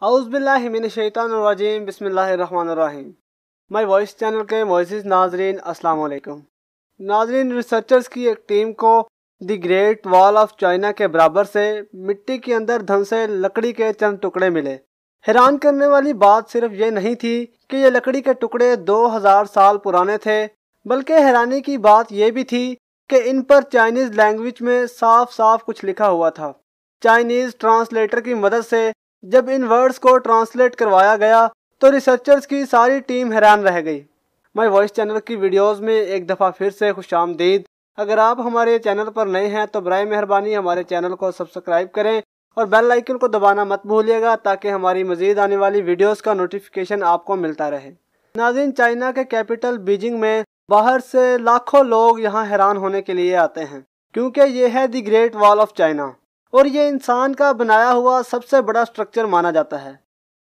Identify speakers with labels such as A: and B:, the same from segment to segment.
A: اعوذ باللہ من الشیطان الرجیم بسم اللہ الرحمن الرحیم۔ مائی وائس چینل کے معزز ناظرین السلام علیکم۔ ناظرین، ریسرچرز کی ایک ٹیم کو دی گریٹ وال آف چائنا کے برابر سے مٹی کے اندر دھنسے لکڑی کے چند ٹکڑے ملے۔ حیران کرنے والی بات صرف یہ نہیں تھی کہ یہ لکڑی کے ٹکڑے 2000 سال پرانے تھے، بلکہ حیرانی کی بات یہ بھی تھی کہ ان پر چائنیز لینگویج میں صاف صاف کچھ لکھا ہوا تھا۔ چائنیز ٹرانسلیٹر کی مدد سے جب ان ورڈز کو ٹرانسلیٹ کروایا گیا تو ریسرچرز کی ساری ٹیم حیران رہ گئی۔ مائی وائس چینل کی ویڈیوز میں ایک دفعہ پھر سے خوش آمدید۔ اگر آپ ہمارے چینل پر نئے ہیں تو برائے مہربانی ہمارے چینل کو سبسکرائب کریں اور بیل آئیکن کو دبانا مت بھولیے گا تاکہ ہماری مزید آنے والی ویڈیوز کا نوٹیفیکیشن آپ کو ملتا رہے۔ ناظرین، چائنا کے کیپٹل بیجنگ میں باہر سے لاکھوں لوگ یہاں حیران ہونے کے لیے آتے ہیں، کیونکہ یہ ہے دی گریٹ وال آف چائنا اور یہ انسان کا بنایا ہوا سب سے بڑا سٹرکچر مانا جاتا ہے۔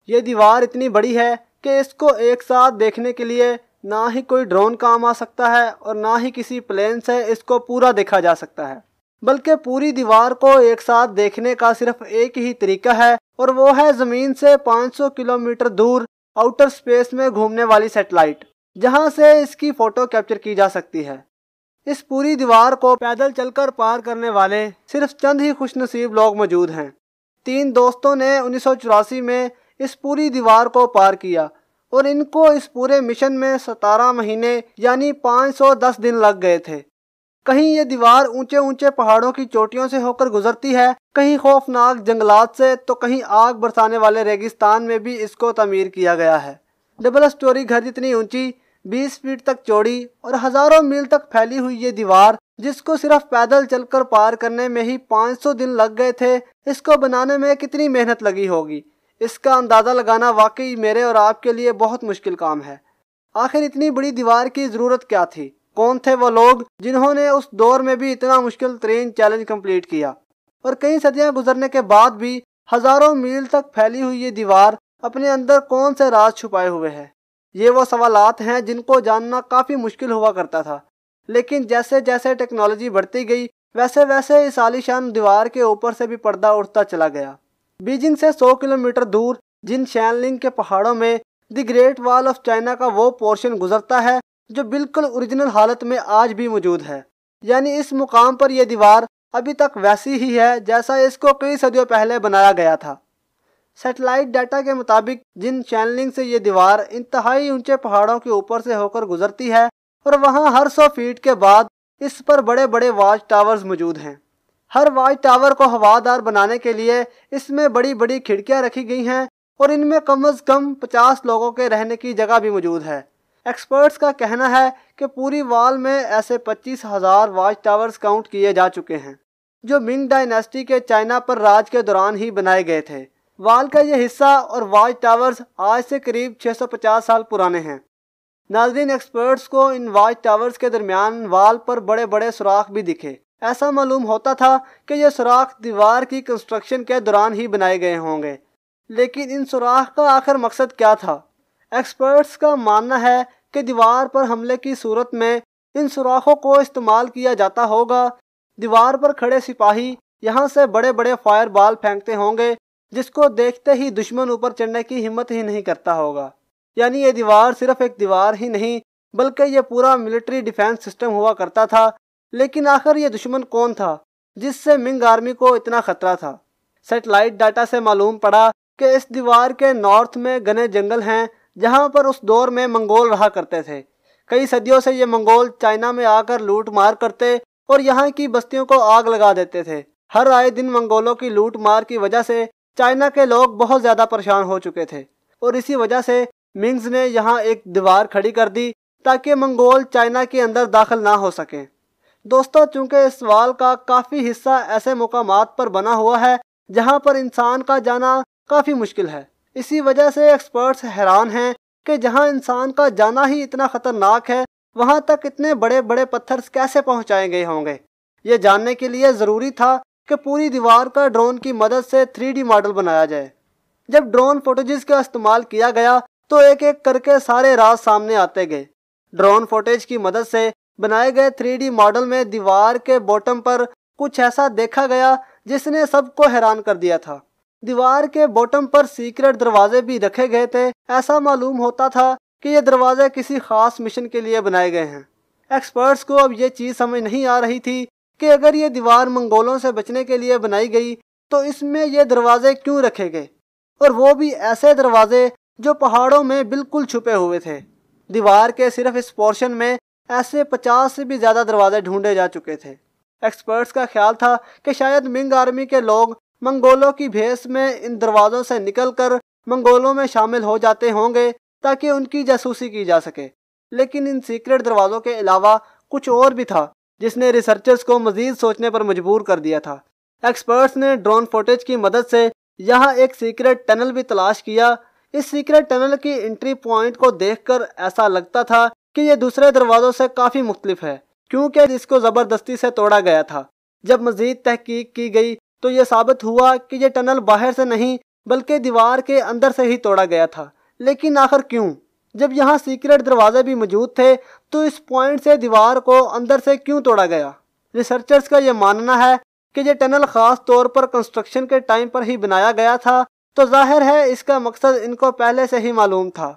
A: یہ دیوار اتنی بڑی ہے کہ اس کو ایک ساتھ دیکھنے کے لیے نہ ہی کوئی ڈرون کام آ سکتا ہے اور نہ ہی کسی پلین سے اس کو پورا دیکھا جا سکتا ہے، بلکہ پوری دیوار کو ایک ساتھ دیکھنے کا صرف ایک ہی طریقہ ہے اور وہ ہے زمین سے 500 کلومیٹر دور آؤٹر سپیس میں گھومنے والی سیٹلائٹ، جہاں سے اس کی فوٹو کیپچر کی جا سکتی ہے۔ اس پوری دیوار کو پیدل چل کر پار کرنے والے صرف چند ہی خوش نصیب لوگ موجود ہیں۔ 3 دوستوں نے 1984 میں اس پوری دیوار کو پار کیا اور ان کو اس پورے مشن میں 17 مہینے یعنی 510 دن لگ گئے تھے۔ کہیں یہ دیوار اونچے اونچے پہاڑوں کی چوٹیوں سے ہو کر گزرتی ہے، کہیں خوفناک جنگلات سے، تو کہیں آگ برسانے والے ریگستان میں بھی اس کو تعمیر کیا گیا ہے۔ ڈبل سٹوری گھر جتنی اونچی، 20 فٹ تک چوڑی اور ہزاروں میل تک پھیلی ہوئی یہ دیوار، جس کو صرف پیدل چل کر پار کرنے میں ہی 500 دن لگ گئے تھے، اس کو بنانے میں کتنی محنت لگی ہوگی، اس کا اندازہ لگانا واقعی میرے اور آپ کے لیے بہت مشکل کام ہے۔ آخر اتنی بڑی دیوار کی ضرورت کیا تھی؟ کون تھے وہ لوگ جنہوں نے اس دور میں بھی اتنا مشکل ترین چیلنج کمپلیٹ کیا؟ اور کئی صدیاں گزرنے کے بعد بھی ہزاروں میل تک پھیلی ہوئی یہ دیوار اپنے اندر کون سے راز چھپائے ہوئے ہے؟ یہ وہ سوالات ہیں جن کو جاننا کافی مشکل ہوا کرتا تھا، لیکن جیسے جیسے ٹیکنالوجی بڑھتی گئی ویسے ویسے اس عالیشان دیوار کے اوپر سے بھی پردہ اٹھتا چلا گیا۔ بیجنگ سے 100 کلومیٹر دور جن شین لنگ کے پہاڑوں میں دی گریٹ وال آف چائنا کا وہ پورشن گزرتا ہے جو بالکل اوریجنل حالت میں آج بھی موجود ہے، یعنی اس مقام پر یہ دیوار ابھی تک ویسی ہی ہے جیسا اس کو کئی صدیوں پہلے بنایا گیا تھا۔ سیٹلائٹ ڈیٹا کے مطابق جن شین لنگ سے یہ دیوار انتہائی اونچے پہاڑوں کے اوپر سے ہو کر گزرتی ہے اور وہاں ہر 100 فیٹ کے بعد اس پر بڑے بڑے واچ ٹاورز موجود ہیں۔ ہر واچ ٹاور کو ہوادار بنانے کے لیے اس میں بڑی بڑی کھڑکیاں رکھی گئی ہیں اور ان میں کم از کم 50 لوگوں کے رہنے کی جگہ بھی موجود ہے۔ ایکسپرٹس کا کہنا ہے کہ پوری وال میں ایسے 25,000 واچ ٹاورز کاؤنٹ کیے جا چکے ہیں جو منگ ڈائناسٹی کے چائنا پر راج کے دوران ہی بنائے گئے تھے۔ وال کا یہ حصہ اور واچ ٹاورز آج سے قریب 650 سال پرانے ہیں۔ ناظرین، ایکسپرٹس کو ان واچ ٹاورز کے درمیان وال پر بڑے بڑے سوراخ بھی دکھے۔ ایسا معلوم ہوتا تھا کہ یہ سوراخ دیوار کی کنسٹرکشن کے دوران ہی بنائے گئے ہوں گے، لیکن ان سوراخ کا آخر مقصد کیا تھا؟ ایکسپرٹس کا ماننا ہے کہ دیوار پر حملے کی صورت میں ان سوراخوں کو استعمال کیا جاتا ہوگا۔ دیوار پر کھڑے سپاہی یہاں سے بڑے بڑے فائر بال پھینکتے ہوں گے جس کو دیکھتے ہی دشمن اوپر چڑھنے کی ہمت ہی نہیں کرتا ہوگا۔ یعنی یہ دیوار صرف ایک دیوار ہی نہیں بلکہ یہ پورا ملٹری ڈیفینس سسٹم ہوا کرتا تھا۔ لیکن آخر یہ دشمن کون تھا جس سے منگ آرمی کو اتنا خطرہ تھا؟ سیٹلائٹ ڈاٹا سے معلوم پڑا کہ اس دیوار کے نارتھ میں گھنے جنگل ہیں جہاں پر اس دور میں منگول رہا کرتے تھے۔ کئی صدیوں سے یہ منگول چائنا میں آ کر لوٹ مار کرتے اور یہاں کی بستیوں کو آگ لگا دیتے تھے۔ ہر آئے دن منگولوں کی لوٹ مار کی وجہ سے چائنا کے لوگ بہت زیادہ پریشان ہو چکے تھے اور اسی وجہ سے منگز نے یہاں ایک دیوار کھڑی کر دی تاکہ منگول چائنا کے اندر داخل نہ ہو سکیں۔ دوستو، چونکہ اس وال کا کافی حصہ ایسے مقامات پر بنا ہوا ہے جہاں پر انسان کا جانا کافی مشکل ہے، اسی وجہ سے ایکسپرٹس حیران ہیں کہ جہاں انسان کا جانا ہی اتنا خطرناک ہے وہاں تک اتنے بڑے بڑے پتھر کیسے پہنچائے گئے ہوں گے۔ یہ جاننے کے لیے ضروری تھا کہ پوری دیوار کا ڈرون کی مدد سے 3D ماڈل بنایا جائے۔ جب ڈرون فوٹیجز کا استعمال کیا گیا تو ایک ایک کر کے سارے راز سامنے آتے گئے۔ ڈرون فوٹیج کی مدد سے بنائے گئے 3D ماڈل میں دیوار کے باٹم پر کچھ ایسا دیکھا گیا جس نے سب کو حیران کر دیا تھا۔ دیوار کے باٹم پر سیکرٹ دروازے بھی رکھے گئے تھے۔ ایسا معلوم ہوتا تھا کہ یہ دروازے کسی خاص مشن کے لیے بنائے گئے ہیں۔ ایکسپرٹس کو اب یہ چیز سمجھ نہیں آ رہی تھی کہ اگر یہ دیوار منگولوں سے بچنے کے لیے بنائی گئی تو اس میں یہ دروازے کیوں رکھے گئے، اور وہ بھی ایسے دروازے جو پہاڑوں میں بالکل چھپے ہوئے تھے۔ دیوار کے صرف اس پورشن میں ایسے 50 سے بھی زیادہ دروازے ڈھونڈے جا چکے تھے۔ ایکسپرٹس کا خیال تھا کہ شاید منگ آرمی کے لوگ منگولوں کی بھیس میں ان دروازوں سے نکل کر منگولوں میں شامل ہو جاتے ہوں گے تاکہ ان کی جاسوسی کی جا سکے، لیکن ان سیکرٹ دروازوں کے علاوہ کچھ اور بھی تھا جس نے ریسرچرز کو مزید سوچنے پر مجبور کر دیا تھا۔ ایکسپرٹس نے ڈرون فوٹیج کی مدد سے یہاں ایک سیکرٹ ٹنل بھی تلاش کیا۔ اس سیکرٹ ٹنل کی انٹری پوائنٹ کو دیکھ کر ایسا لگتا تھا کہ یہ دوسرے دروازوں سے کافی مختلف ہے، کیونکہ اس کو زبردستی سے توڑا گیا تھا۔ جب مزید تحقیق کی گئی تو یہ ثابت ہوا کہ یہ ٹنل باہر سے نہیں بلکہ دیوار کے اندر سے ہی توڑا گیا تھا۔ لیکن آخر کیوں؟ جب یہاں سیکرٹ دروازے بھی موجود تھے تو اس پوائنٹ سے دیوار کو اندر سے کیوں توڑا گیا؟ ریسرچرز کا یہ ماننا ہے کہ یہ ٹنل خاص طور پر کنسٹرکشن کے ٹائم پر ہی بنایا گیا تھا، تو ظاہر ہے اس کا مقصد ان کو پہلے سے ہی معلوم تھا،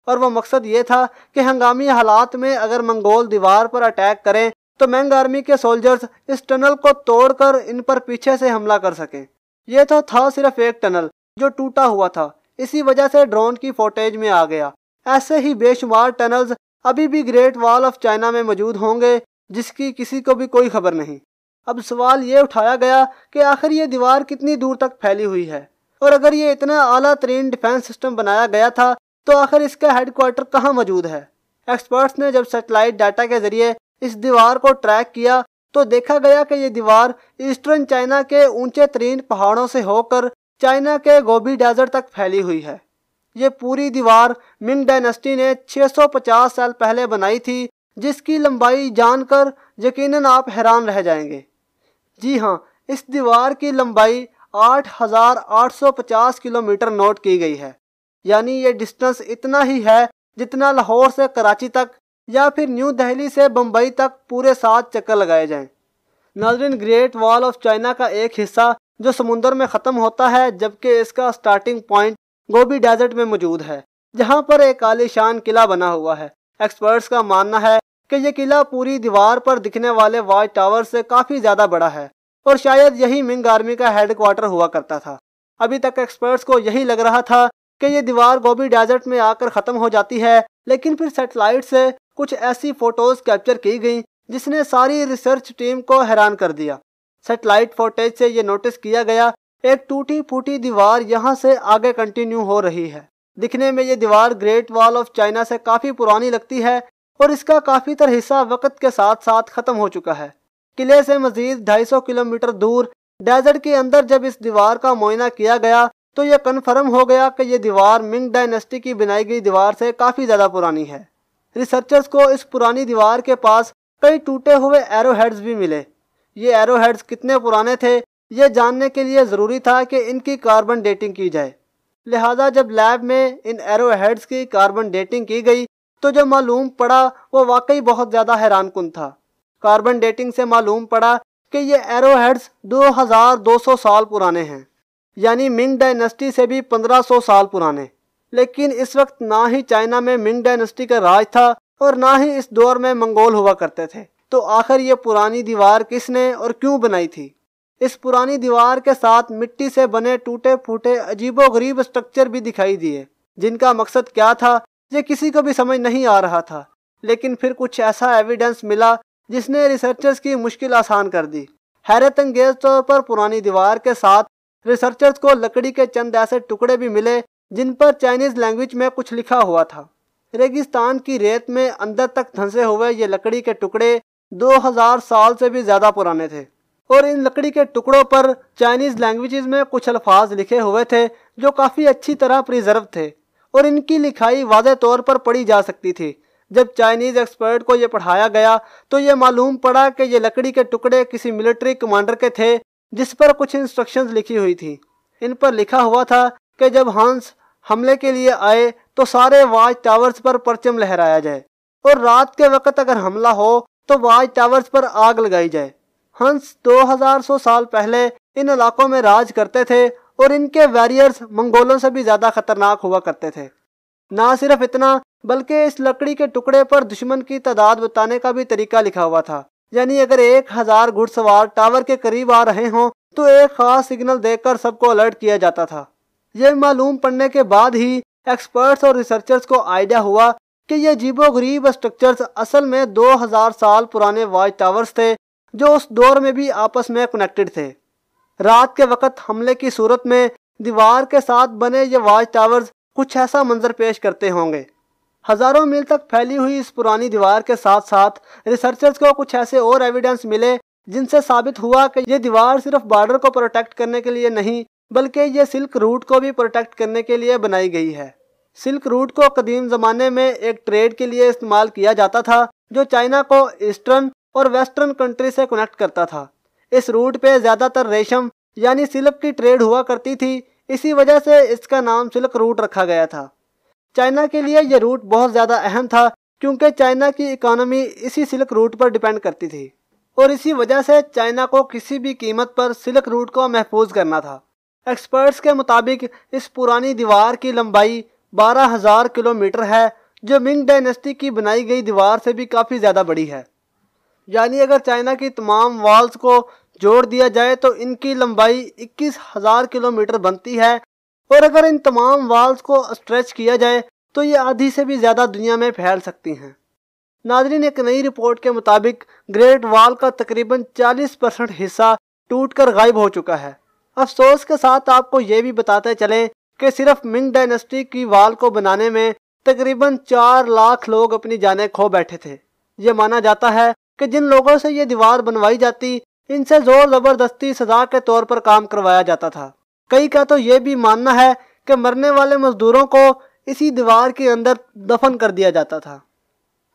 A: اور وہ مقصد یہ تھا کہ ہنگامی حالات میں اگر منگول دیوار پر اٹیک کریں تو منگ آرمی کے سولجرز اس ٹنل کو توڑ کر ان پر پیچھے سے حملہ کر سکیں۔ یہ تو تھا صرف ایک ٹنل جو ٹوٹا ہوا تھا، اسی وجہ سے ڈرون کی فوٹیج میں آ گیا۔ ایسے ہی بے شمار ٹنلز ابھی بھی گریٹ وال آف چائنا میں موجود ہوں گے جس کی کسی کو بھی کوئی خبر نہیں۔ اب سوال یہ اٹھایا گیا کہ آخر یہ دیوار کتنی دور تک پھیلی ہوئی ہے، اور اگر یہ اتنا اعلیٰ ترین ڈیفینس سسٹم بنایا گیا تھا تو آخر اس کا ہیڈ کوارٹر کہاں موجود ہے؟ ایکسپرٹس نے جب سیٹلائٹ ڈاٹا کے ذریعے اس دیوار کو ٹریک کیا تو دیکھا گیا کہ یہ دیوار ایسٹرن چائنا کے اونچے ترین پہاڑوں سے ہو کر چائنا کے گوبی ڈیزرٹ تک پھیلی ہوئی ہے۔ یہ پوری دیوار منگ ڈائنسٹی نے 650 سال پہلے بنائی تھی، جس کی لمبائی جان کر یقیناً آپ حیران رہ جائیں گے۔ جی ہاں، اس دیوار کی لمبائی 8850 کلومیٹر نوٹ کی گئی ہے، یعنی یہ ڈسٹنس اتنا ہی ہے جتنا لاہور سے کراچی تک یا پھر نیو دہلی سے بمبئی تک پورے 7 چکر لگائے جائیں۔ ناظرین، گریٹ وال آف چائنا کا ایک حصہ جو سمندر میں ختم ہوتا ہے، جبکہ اس کا سٹارٹنگ پوائنٹ گوبی ڈیزرٹ میں موجود ہے، جہاں پر ایک عالیشان قلعہ بنا ہوا ہے۔ ایکسپرٹس کا ماننا ہے کہ یہ قلعہ پوری دیوار پر دکھنے والے واچ ٹاور سے کافی زیادہ بڑا ہے، اور شاید یہی منگ آرمی کا ہیڈ کوارٹر ہوا کرتا تھا۔ ابھی تک ایکسپرٹس کو یہی لگ رہا تھا کہ یہ دیوار گوبی ڈیزرٹ میں آ کر ختم ہو جاتی ہے، لیکن پھر سیٹلائٹ سے کچھ ایسی فوٹوز کیپچر کی گئیں جس نے ساری ریسرچ ٹیم کو حیران کر دیا۔ سیٹلائٹ فوٹیج سے یہ نوٹس کیا گیا ایک ٹوٹی پھوٹی دیوار یہاں سے آگے کنٹینیو ہو رہی ہے۔ دکھنے میں یہ دیوار گریٹ وال آف چائنا سے کافی پرانی لگتی ہے، اور اس کا کافی تر حصہ وقت کے ساتھ ساتھ ختم ہو چکا ہے۔ قلعے سے مزید 250 کلومیٹر دور ڈیزرٹ کے اندر جب اس دیوار کا معائنہ کیا گیا تو یہ کنفرم ہو گیا کہ یہ دیوار منگ ڈائنسٹی کی بنائی گئی دیوار سے کافی زیادہ پرانی ہے۔ ریسرچرز کو اس پرانی دیوار کے پاس کئی ٹوٹے ہوئے ایرو ہیڈز بھی ملے۔ یہ ایرو ہیڈز کتنے پرانے تھے یہ جاننے کے لیے ضروری تھا کہ ان کی کاربن ڈیٹنگ کی جائے، لہذا جب لیب میں ان ایرو ہیڈز کی کاربن ڈیٹنگ کی گئی تو جو معلوم پڑا وہ واقعی بہت زیادہ حیران کن تھا۔ کاربن ڈیٹنگ سے معلوم پڑا کہ یہ ایرو ہیڈز 2200 سال پرانے ہیں، یعنی منگ ڈائنسٹی سے بھی 1500 سال پرانے۔ لیکن اس وقت نہ ہی چائنا میں منگ ڈائنسٹی کا راج تھا اور نہ ہی اس دور میں منگول ہوا کرتے تھے، تو آخر یہ پرانی دیوار کس نے اور کیوں بنائی تھی؟ اس پرانی دیوار کے ساتھ مٹی سے بنے ٹوٹے پھوٹے عجیب و غریب اسٹرکچر بھی دکھائی دیے، جن کا مقصد کیا تھا یہ کسی کو بھی سمجھ نہیں آ رہا تھا۔ لیکن پھر کچھ ایسا ایویڈنس ملا جس نے ریسرچرز کی مشکل آسان کر دی۔ حیرت انگیز طور پر پرانی دیوار کے ساتھ ریسرچرز کو لکڑی کے چند ایسے ٹکڑے بھی ملے جن پر چائنیز لینگویج میں کچھ لکھا ہوا تھا۔ ریگستان کی ریت میں اندر تک دھنسے ہوئے یہ لکڑی کے ٹکڑے 2000 سال سے بھی زیادہ پرانے تھے، اور ان لکڑی کے ٹکڑوں پر چائنیز لینگویجز میں کچھ الفاظ لکھے ہوئے تھے جو کافی اچھی طرح پریزرو تھے، اور ان کی لکھائی واضح طور پر پڑھی جا سکتی تھی۔ جب چائنیز ایکسپرٹ کو یہ پڑھایا گیا تو یہ معلوم پڑا کہ یہ لکڑی کے ٹکڑے کسی ملٹری کمانڈر کے تھے جس پر کچھ انسٹرکشنز لکھی ہوئی تھی۔ ان پر لکھا ہوا تھا کہ جب ہنس حملے کے لیے آئے تو سارے واچ ٹاورز پر پرچم لہرایا جائے، اور رات کے وقت اگر حملہ ہو تو واچ ٹاورز پر آگ لگائی جائے۔ ہنس 2100 سال پہلے ان علاقوں میں راج کرتے تھے اور ان کے ویریئرز منگولوں سے بھی زیادہ خطرناک ہوا کرتے تھے۔ نہ صرف اتنا بلکہ اس لکڑی کے ٹکڑے پر دشمن کی تعداد بتانے کا بھی طریقہ لکھا ہوا تھا، یعنی اگر 1000 گھڑ سوار ٹاور کے قریب آ رہے ہوں تو ایک خاص سگنل دے کر سب کو الرٹ کیا جاتا تھا۔ یہ معلوم پڑنے کے بعد ہی ایکسپرٹس اور ریسرچرز کو آئیڈیا ہوا کہ یہ عجیب و غریب اسٹرکچرز اصل میں 2000 سال پرانے واچ ٹاورز تھے جو اس دور میں بھی آپس میں کنیکٹڈ تھے۔ رات کے وقت حملے کی صورت میں دیوار کے ساتھ بنے یہ واچ ٹاورز کچھ ایسا منظر پیش کرتے ہوں گے۔ ہزاروں میل تک پھیلی ہوئی اس پرانی دیوار کے ساتھ ساتھ ریسرچرز کو کچھ ایسے اور ایویڈنس ملے جن سے ثابت ہوا کہ یہ دیوار صرف بارڈر کو پروٹیکٹ کرنے کے لیے نہیں بلکہ یہ سلک روٹ کو بھی پروٹیکٹ کرنے کے لیے بنائی گئی ہے۔ سلک روٹ کو قدیم زمانے میں ایک ٹریڈ کے لیے استعمال کیا جاتا تھا جو چائنا کو ایسٹرن اور ویسٹرن کنٹری سے کنیکٹ کرتا تھا۔ اس روٹ پہ زیادہ تر ریشم یعنی سلک کی ٹریڈ ہوا کرتی تھی، اسی وجہ سے اس کا نام سلک روٹ رکھا گیا تھا۔ چائنا کے لیے یہ روٹ بہت زیادہ اہم تھا کیونکہ چائنا کی اکانومی اسی سلک روٹ پر ڈیپینڈ کرتی تھی، اور اسی وجہ سے چائنا کو کسی بھی قیمت پر سلک روٹ کو محفوظ کرنا تھا۔ ایکسپرٹس کے مطابق اس پرانی دیوار کی لمبائی 12,000 کلومیٹر ہے جو منگ ڈائنیسٹی کی بنائی گئی دیوار سے بھی کافی زیادہ بڑی ہے، یعنی اگر چائنا کی تمام والز کو جوڑ دیا جائے تو ان کی لمبائی 21,000 کلومیٹر بنتی ہے، اور اگر ان تمام والز کو اسٹریچ کیا جائے تو یہ آدھی سے بھی زیادہ دنیا میں پھیل سکتی ہیں۔ ناظرین، ایک نئی رپورٹ کے مطابق گریٹ وال کا تقریباً 40% حصہ ٹوٹ کر غائب ہو چکا ہے۔ افسوس کے ساتھ آپ کو یہ بھی بتاتے چلیں کہ صرف منگ ڈائنیسٹی کی وال کو بنانے میں تقریباً 4 لاکھ لوگ اپنی جانیں کھو بیٹھے تھے۔ یہ مانا جاتا ہے کہ جن لوگوں سے یہ دیوار بنوائی جاتی ان سے زور زبردستی سزا کے طور پر کام کروایا جاتا تھا۔ کئی کا تو یہ بھی ماننا ہے کہ مرنے والے مزدوروں کو اسی دیوار کے اندر دفن کر دیا جاتا تھا۔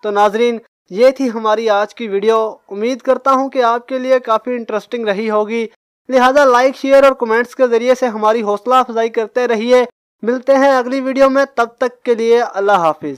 A: تو ناظرین، یہ تھی ہماری آج کی ویڈیو۔ امید کرتا ہوں کہ آپ کے لیے کافی انٹرسٹنگ رہی ہوگی، لہٰذا لائک، شیئر اور کمنٹس کے ذریعے سے ہماری حوصلہ افزائی کرتے رہیے۔ ملتے ہیں اگلی ویڈیو میں، تب تک کے لیے اللہ حافظ۔